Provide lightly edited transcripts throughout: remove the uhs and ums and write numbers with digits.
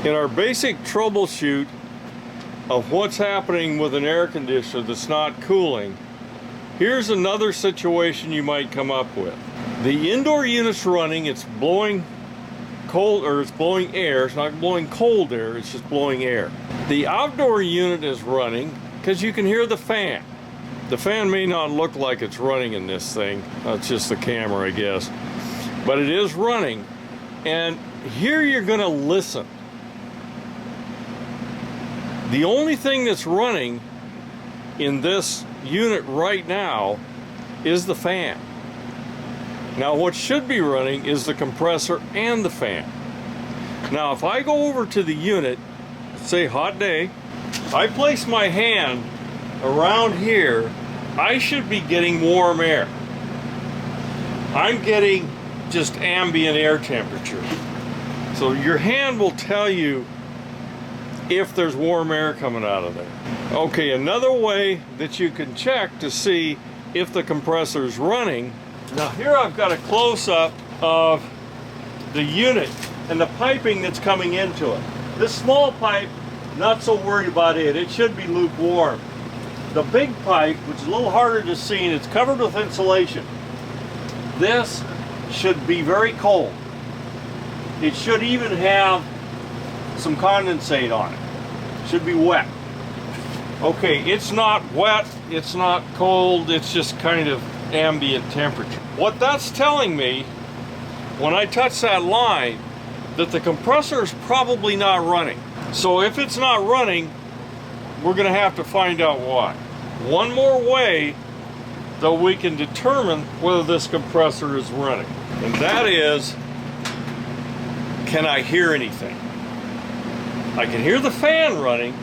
In our basic troubleshoot of what's happening with an air conditioner that's not cooling, here's another situation you might come up with. The indoor unit's running, it's blowing cold, or it's blowing air. It's not blowing cold air, it's just blowing air. The outdoor unit is running because you can hear the fan. The fan may not look like it's running in this thing. It's just the camera, I guess. But it is running. And here you're gonna listen. The only thing that's running in this unit right now is the fan. Now what should be running is the compressor and the fan. Now if I go over to the unit, say hot day, I place my hand around here, I should be getting warm air. I'm getting just ambient air temperature. So your hand will tell you if there's warm air coming out of there. Okay, another way that you can check to see if the compressor is running. Now here I've got a close-up of the unit and the piping that's coming into it. This small pipe, not so worried about it. It should be lukewarm. The big pipe, which is a little harder to see, and it's covered with insulation. This should be very cold. It should even have some condensate on it. It should be wet. Okay, it's not wet, it's not cold, it's just kind of ambient temperature. What that's telling me, when I touch that line, that the compressor is probably not running. So if it's not running, we're gonna have to find out why. One more way that we can determine whether this compressor is running, and that is, can I hear anything? I can hear the fan running,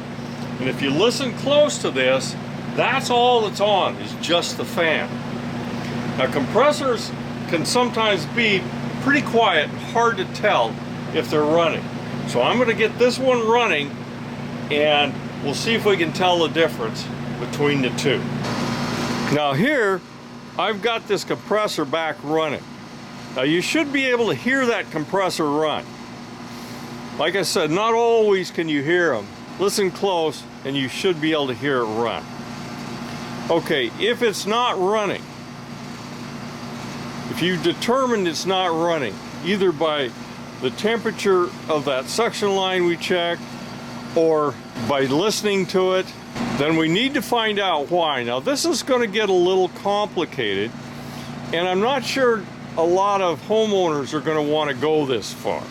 and if you listen close to this, that's all that's on, is just the fan. Now compressors can sometimes be pretty quiet, hard to tell if they're running. So I'm going to get this one running, and we'll see if we can tell the difference between the two. Now here, I've got this compressor back running. Now you should be able to hear that compressor run. Like I said, not always can you hear them. Listen close and you should be able to hear it run. Okay, if it's not running, if you determined it's not running, either by the temperature of that suction line we checked or by listening to it, then we need to find out why. Now this is going to get a little complicated, and I'm not sure a lot of homeowners are going to want to go this far.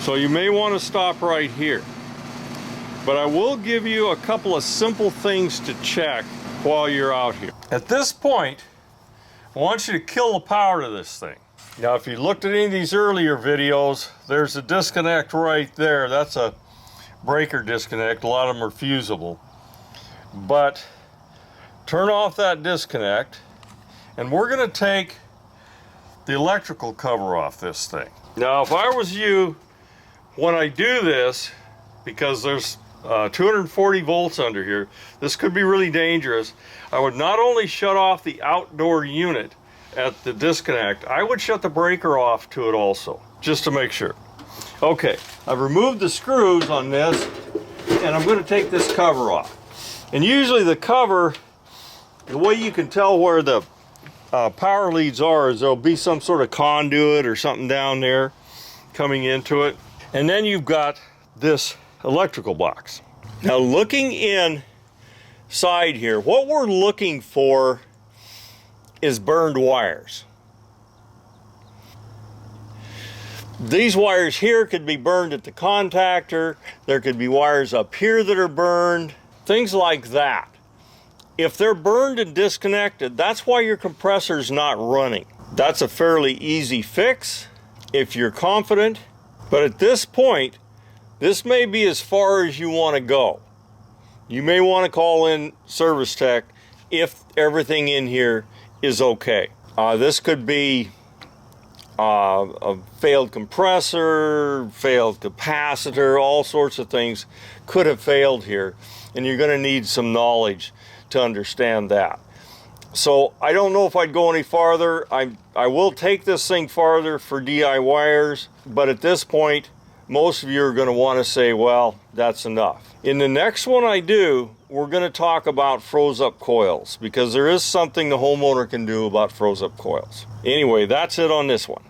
So you may want to stop right here. But I will give you a couple of simple things to check while you're out here. At this point, I want you to kill the power to this thing. Now if you looked at any of these earlier videos, there's a disconnect right there. That's a breaker disconnect. A lot of them are fusible. But turn off that disconnect, and we're going to take the electrical cover off this thing. Now if I was you, when I do this, because there's 240 volts under here, this could be really dangerous, I would not only shut off the outdoor unit at the disconnect, I would shut the breaker off to it also, just to make sure. Okay, I've removed the screws on this, and I'm going to take this cover off. And usually the cover, the way you can tell where the power leads are is there'll be some sort of conduit or something down there coming into it. And then you've got this electrical box. Now looking inside here, what we're looking for is burned wires. These wires here could be burned at the contactor. There could be wires up here that are burned, things like that. If they're burned and disconnected, that's why your compressor's not running. That's a fairly easy fix if you're confident, but at this point, this may be as far as you want to go. You may want to call in service tech if everything in here is okay. This could be a failed compressor, failed capacitor, all sorts of things could have failed here, and you're going to need some knowledge to understand that. So I don't know if I'd go any farther. I will take this thing farther for DIYers, but at this point most of you are going to want to say, well, that's enough. In the next one I do, we're going to talk about froze up coils, because there is something the homeowner can do about froze up coils. Anyway, that's it on this one.